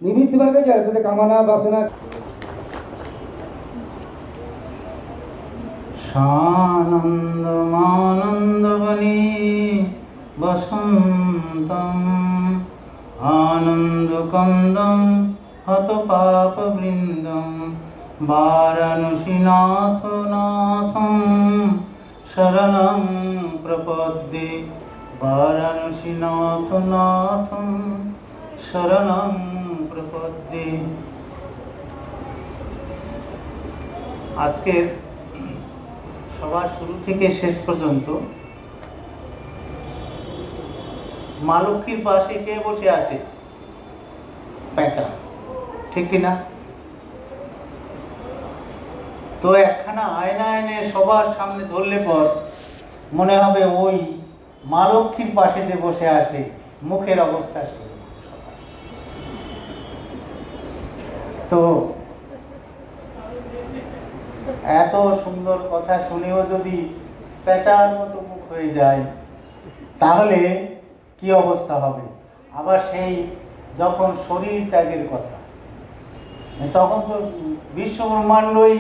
निमित्त वर्ग जाते कामना वासना सानन्दमानन्दवने वसन्तम् आनन्दकन्दं हतपापवृन्दं वाराणसीनाथनाथं शरणं प्रपद्ये वाराणसीनाथनाथं शरणं प्रपद्ये। আজকের সবার শুরু থেকে শেষ পর্যন্ত মা লক্ষ্মীর পাশে কে বসে আছে? পেঁচা, ঠিক কিনা? তো একখানা আয়না এনে সবার সামনে ধরলে পর মনে হবে ওই মা লক্ষ্মীর পাশে যে বসে আছে, মুখের অবস্থা সে। তো এত সুন্দর কথা শুনেও যদি পেঁচার মতো মুখ হয়ে যায় তাহলে কি অবস্থা হবে? আবার সেই যখন শরীর ত্যাগের কথা, তখন তো বিশ্ব ব্রহ্মাণ্ডই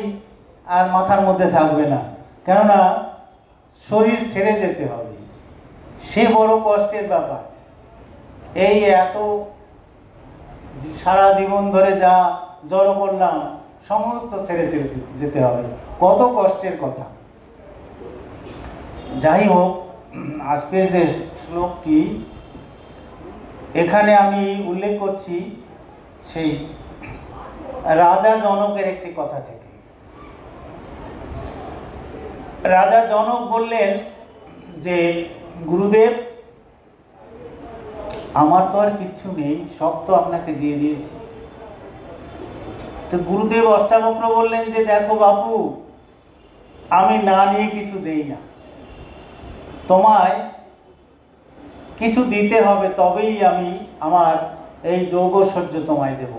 আর মাথার মধ্যে থাকবে না, কেননা শরীর ছেড়ে যেতে হবে। সে বড় কষ্টের ব্যাপার। এই এত সারা জীবন ধরে যা জড় করলাম সমস্ত ছেড়ে যেতে হবে, কত কষ্টের কথা। যাই হোক, আজকের যে শ্লোকটি এখানে আমি উল্লেখ করছি সেই রাজা জনকের একটি কথা থেকে। রাজা জনক বললেন যে গুরুদেব, আমার তো আর কিচ্ছু নেই, সব তো আপনাকে দিয়ে দিয়েছি। তো গুরুদেব অষ্টাবক্র বললেন যে দেখো বাপু, আমি না নিয়ে কিছু দেই না, তোমায় কিছু দিতে হবে, তবেই আমি আমার এই যৌগশয্য তোমায় দেব।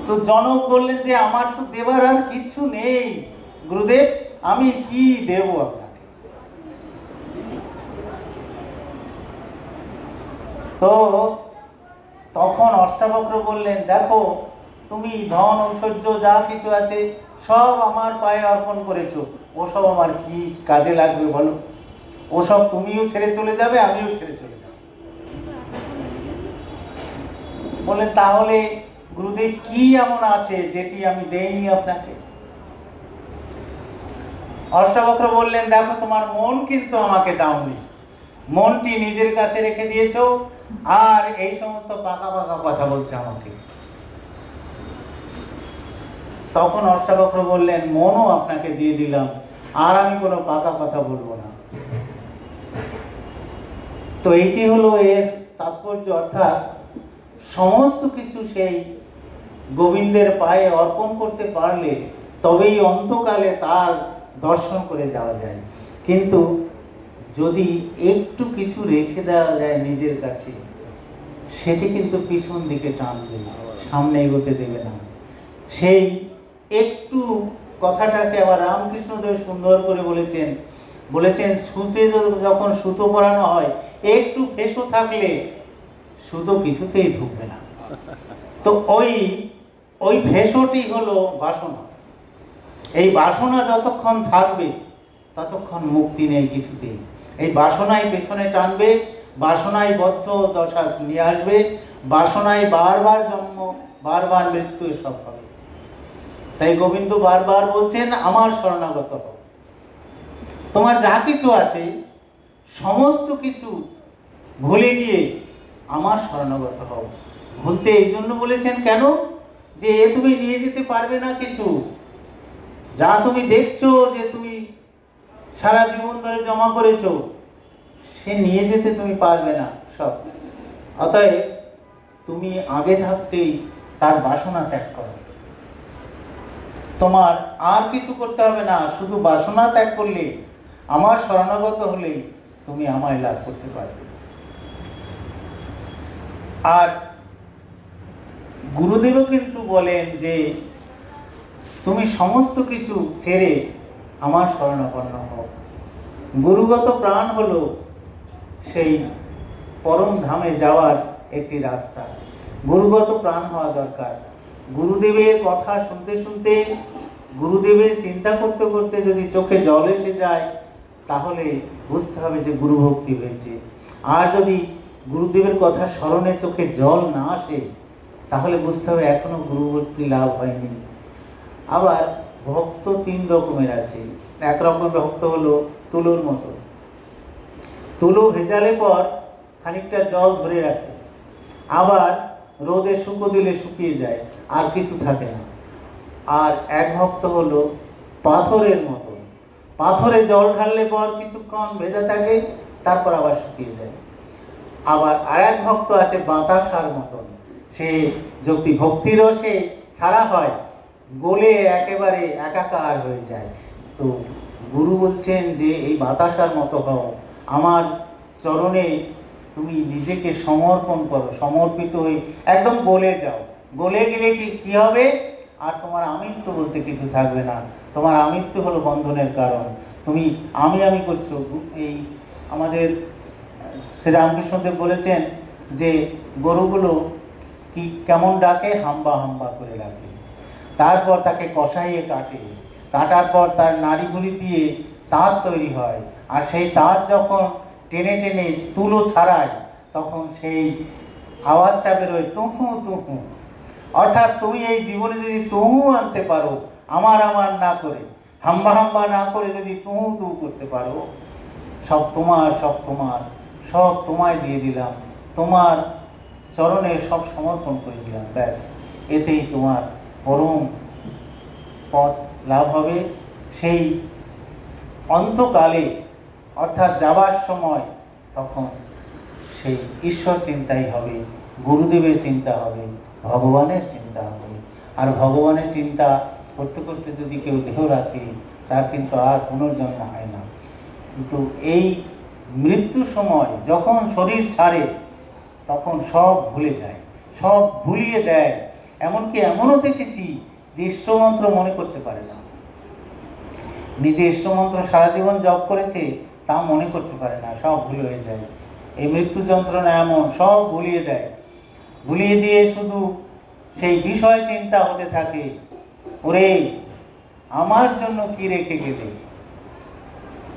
তো জনক বললেন যে আমার তো দেবার আর কিচ্ছু নেই গুরুদেব, আমি কি দেব আপনাকে? তো তখন অষ্টাবক্র বললেন, দেখো তুমি ধন ঐশ্বর্য যা কিছু আছে সব আমার পায়ে অর্পণ করেছো, ওসব আমার কি কাজে লাগবে বলো? ওসব তুমিও ছেড়ে চলে যাবে, আমিও ছেড়ে চলে যাব। বললেন তাহলে গুরুদেব কি এমন আছে যেটি আমি দেইনি আপনাকে? অষ্টাবক্র বললেন, দেখো তোমার মন কিন্তু আমাকে দাওনি, মনটি নিজের কাছে রেখে দিয়েছো, আর এই সমস্ত পাকা পাকা কথা বলছে আমাকে। তখন অষ্টাবক্র বললেন, মনও আপনাকে দিয়ে দিলাম, আর আমি কোনো পাকা কথা বলবো না। তো এইটি হলো এর তাৎপর্য, অর্থাৎ সমস্ত কিছু সেই গোবিন্দের পায়ে অর্পণ করতে পারলে তবেই অন্তকালে তার দর্শন করে যাওয়া যায়। কিন্তু যদি একটু কিছু রেখে দেওয়া যায় নিজের কাছে, সেটি কিন্তু পিছন দিকে টানবে, সামনে এগোতে দেবে না। সেই একটু কথাটাকে আবার রামকৃষ্ণদেব সুন্দর করে বলেছেন সুচে যখন সুতো পরানো হয়, একটু ফেঁসো থাকলে সুতো কিছুতেই ঢুকবে না। তো ওই ফেঁসোটি হলো বাসনা। এই বাসনা যতক্ষণ থাকবে ততক্ষণ মুক্তি নেই কিছুতেই। এই বাসনাই পেছনে টানবে, বাসনাই বদ্ধ দশা নিয়ে আসবে, বাসনাই বারবার জন্ম, বারবার মৃত্যু, এসব হবে। তাই গোবিন্দ বারবার বলছেন, আমার শরণাগত হও। তোমার যা কিছু আছে সমস্ত কিছু ভুলে গিয়ে আমার শরণাগত হও। ভুলতে এই জন্য বলেছেন কেন? যে এ তুমি নিয়ে যেতে পারবে না কিছু, যা তুমি দেখছো যে তুমি সারা জীবন ধরে জমা করেছো, সে নিয়ে যেতে তুমি পারবে না সব। অতএব তুমি আগে থাকতেই তার বাসনা ত্যাগ করো। তোমার আর কিছু করতে হবে না, শুধু বাসনা ত্যাগ করলে, আমার শরণাগত হলেই তুমি আমায় লাভ করতে পারবে। আর গুরুদেবও কিন্তু বলেন যে তুমি সমস্ত কিছু ছেড়ে আমার শরণাপন্ন হও। গুরুগত প্রাণ হলো সেই পরম ধামে যাওয়ার একটি রাস্তা। গুরুগত প্রাণ হওয়া দরকার। গুরুদেবের কথা শুনতে শুনতে, গুরুদেবের চিন্তা করতে করতে যদি চোখে জল এসে যায়, তাহলে বুঝতে হবে যে গুরু ভক্তি হয়েছে। আর যদি গুরুদেবের কথা স্মরণে চোখে জল না আসে, তাহলে বুঝতে হবে এখনো গুরু ভক্তি লাভ হয়নি। আবার ভক্ত তিন রকমের আছে। এক রকম ভক্ত হলো তুলোর মতো। তুলো ভেজালে পর খানিকটা জল ধরে রাখে, আবার রোদে শুকো দিলে শুকিয়ে যায়, আর কিছু থাকে না। আর এক ভক্ত হলো পাথরের মতো। পাথরে জল ঢাললে পর কিছুক্ষণ ভেজা থাকে, তারপর আবার শুকিয়ে যায়। আবার আর এক ভক্ত আছে বাতাসার মতন। সে যদি ভক্তি রসে ছাড়া হয়, গলে একেবারে একাকার হয়ে যায়। তো গুরু বলছেন যে এই বাতাসার মতো হও, আমার চরণে তুমি নিজেকে সমর্পণ করো, সমর্পিত হয়ে একদম গলে যাও। গলে গেলে কি হবে? আর তোমার আমিত্ব বলতে কিছু থাকবে না। তোমার আমিত্ব হলো বন্ধনের কারণ। তুমি আমি করছো। এই আমাদের শ্রীরামকৃষ্ণদেব বলেছেন যে গরুগুলো কি কেমন ডাকে? হাম্বা হাম্বা করে ডাকে। তারপর তাকে কষাইয়ে কাটে, কাটার পর তার নাড়িগুলি দিয়ে তাঁত তৈরি হয়। আর সেই তাঁত যখন টেনে টেনে তুলো ছাড়ায়, তখন সেই আওয়াজটা বেরোয় তুহু তুহু। অর্থাৎ তুমি এই জীবনে যদি তুহু আনতে পারো, আমার না করে, হাম্বা হাম্বা না করে যদি তুহু তুহু করতে পারো, সব তোমার, সব তোমার, সব তোমায় দিয়ে দিলাম, তোমার চরণে সব সমর্পণ করে দিলাম, ব্যাস এতেই তোমার পরম পথ লাভ হবে। সেই অন্তকালে অর্থাৎ যাবার সময় তখন সেই ঈশ্বর চিন্তাই হবে, গুরুদেবের চিন্তা হবে, ভগবানের চিন্তা হবে। আর ভগবানের চিন্তা করতে করতে যদি কেউ দেহ রাখে, তার কিন্তু আর পুনর্জন্ম হয় না। কিন্তু এই মৃত্যু সময় যখন শরীর ছাড়ে, তখন সব ভুলে যায়, সব ভুলিয়ে দেয়। এমনকি এমনও দেখেছি যে ইষ্টমন্ত্র মনে করতে পারে না। নিজে ইষ্টমন্ত্র সারা জীবন জপ করেছে, তা মনে করতে পারে না, সব ভুল হয়ে যায়। এই মৃত্যু যন্ত্রণা এমন, সব ভুলিয়ে দেয়। ভুলিয়ে দিয়ে শুধু সেই বিষয় চিন্তা হতে থাকে, ওরে আমার জন্য কি রেখে গেলে?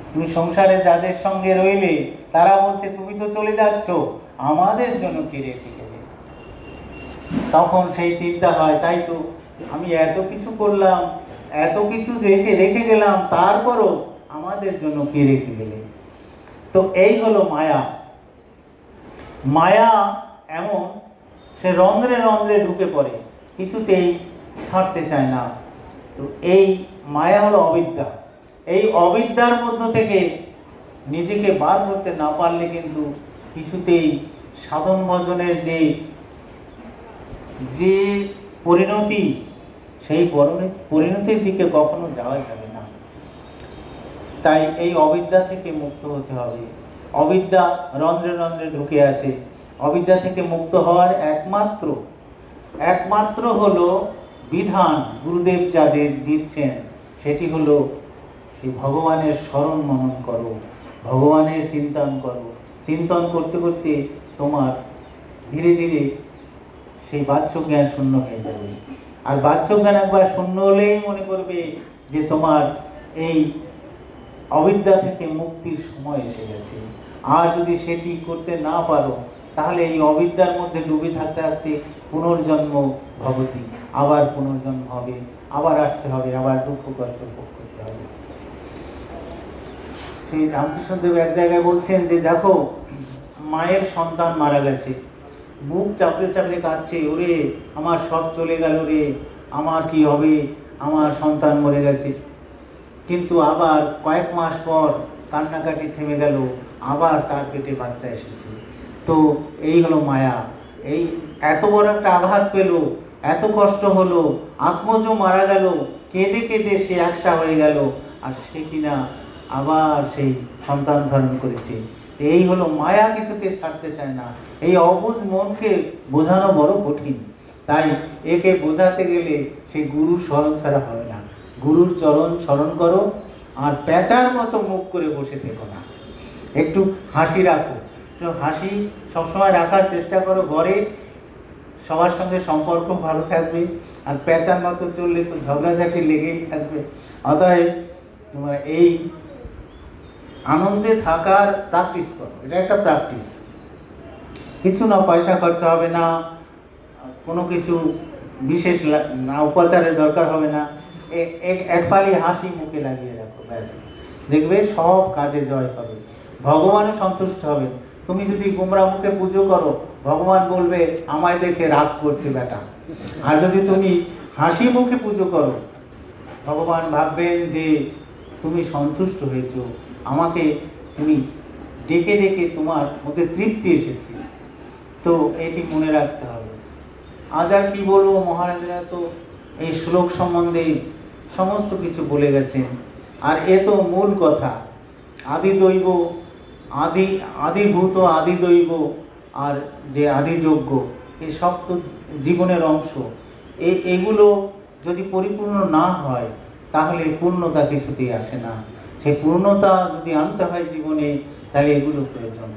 তুমি সংসারে যাদের সঙ্গে রইলে, তারা বলছে তুমি তো চলে যাচ্ছ, আমাদের জন্য কি রেখে গেলে? তখন সেই চিন্তা হয়, তাই তো আমি এত কিছু করলাম, এত কিছু রেখে গেলাম, তারপরও আমাদের জন্য কি রেখে গেলে? তো এই হলো মায়া। মায়া এমন, সে রন্ধ্রে রন্ধ্রে ঢুকে পড়ে, কিছুতেই ছাড়তে চায় না। তো এই মায়া হলো অবিদ্যা। এই অবিদ্যার মধ্য থেকে নিজেকে বার করতে না পারলে কিন্তু কিছুতেই সাধন ভজনের যে পরিণতি, সেই পরিণতির দিকে কখনো যাওয়া যাবে না। তাই এই অবিদ্যা থেকে মুক্ত হতে হবে। অবিদ্যা রন্ধ্রে রন্ধ্রে ঢুকে আছে। অবিদ্যা থেকে মুক্ত হওয়ার একমাত্র হলো বিধান, গুরুদেব যাদের দিচ্ছেন, সেটি হলো সেই ভগবানের স্মরণ মনন করো, ভগবানের চিন্তন করো। চিন্তন করতে করতে তোমার ধীরে ধীরে সেই বাহ্য জ্ঞান শূন্য হয়ে যাবে। আর বাহ্য জ্ঞান একবার শূন্য হলেই মনে করবে যে তোমার এই অবিদ্যা থেকে মুক্তির সময় এসে গেছে। আর যদি সেটি করতে না পারো, তাহলে এই অবিদ্যার মধ্যে ডুবে থাকতে থাকতে পুনর্জন্ম ভবতি, আবার পুনর্জন্ম হবে, আবার আসতে হবে, আবার দুঃখ কষ্ট ভোগ করতে হবে। সেই রামকৃষ্ণদেব এক জায়গায় বলছেন যে দেখো, মায়ের সন্তান মারা গেছে, বুক চাপড়ে চাপড়ে কাঁদছে, ওরে আমার সব চলে গেল রে, আমার কি হবে, আমার সন্তান মরে গেছে। কিন্তু আবার কয়েক মাস পর কান্নাকাটি থেমে গেল, আবার তার পেটে বাচ্চা এসেছে। তো এই হলো মায়া। এই এত বড় একটা আঘাত পেল, এত কষ্ট হলো, আত্মজ মারা গেল, কেঁদে কেঁদে সে একসা হয়ে গেল, আর সে কিনা আবার সেই সন্তান ধারণ করেছে। এই হলো মায়া, কিছুতে ছাড়তে চায় না। এই অবুঝ মনকে বোঝানো বড় কঠিন। তাই একে বোঝাতে গেলে সে গুরুর স্মরণ ছাড়া হবে না। গুরুর চরণ স্মরণ করো, আর প্যাঁচার মতো মুখ করে বসে থেকো না, একটু হাসি রাখো। একটু হাসি সবসময় রাখার চেষ্টা করো ঘরে, সবার সঙ্গে সম্পর্ক ভালো থাকবে। আর প্যাঁচার মতো চললে তো ঝগড়াঝাটি লেগেই থাকবে। অতএব তোমার এই আনন্দে থাকার প্র্যাকটিস করো, এটা একটা প্র্যাকটিস। কিছু না, পয়সা খরচা হবে না, কোনো কিছু বিশেষ না, উপচারের দরকার হবে না। এক পালি হাসি মুখে লাগিয়ে রাখো, ব্যাস, দেখবে সব কাজে জয় হবে, ভগবানও সন্তুষ্ট হবে। তুমি যদি গোমরা মুখে পুজো করো, ভগবান বলবে আমায় দেখে রাগ করছে বেটা। আর যদি তুমি হাসি মুখে পুজো করো, ভগবান ভাববেন যে তুমি সন্তুষ্ট হয়েছো, আমাকে তুমি ডেকে ডেকে তোমার মধ্যে তৃপ্তি এসেছে। তো এটি মনে রাখতে হবে। আজ আর কি বলবো, মহারাজরা তো এই শ্লোক সম্বন্ধে সমস্ত কিছু বলে গেছেন। আর এ তো মূল কথা, আদি দৈব, আদিভূত আদি দৈব, আর যে আদিযোগ্য, এই সব তো জীবনের অংশ। এগুলো যদি পরিপূর্ণ না হয় তাহলে পূর্ণতা কিছুতেই আসে না। সেই পূর্ণতা যদি আনতে হয় জীবনে, তাহলে এগুলো প্রয়োজন।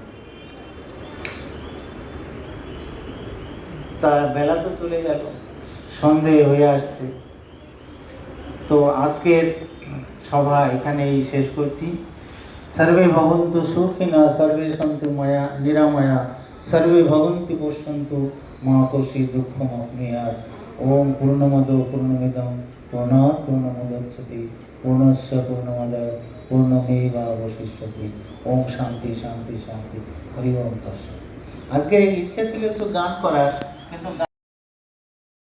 তা বেলা তো চলে গেল, সন্ধে হয়ে আসছে। তো আজকের সভা এখানেই শেষ করছি। সর্বে ভবন্তু সুখিনা, সর্বে সন্তু ময়া নিরাময়া, সর্বে ভবন্তি পশ্যন্তু মা কৌশি দুঃখম অপ্নুয়াৎ। ওম পূর্ণমদ পূর্ণমিদং পূর্ণাৎ পূর্ণমুদচ্যতে পূর্ণস্য পূর্ণমাদায় পূর্ণমেবাবশিষ্যতে। ওম শান্তি শান্তি শান্তি। হরি ওম তৎসৎ। আজকে ইচ্ছে ছিল একটু গান করার, কিন্তু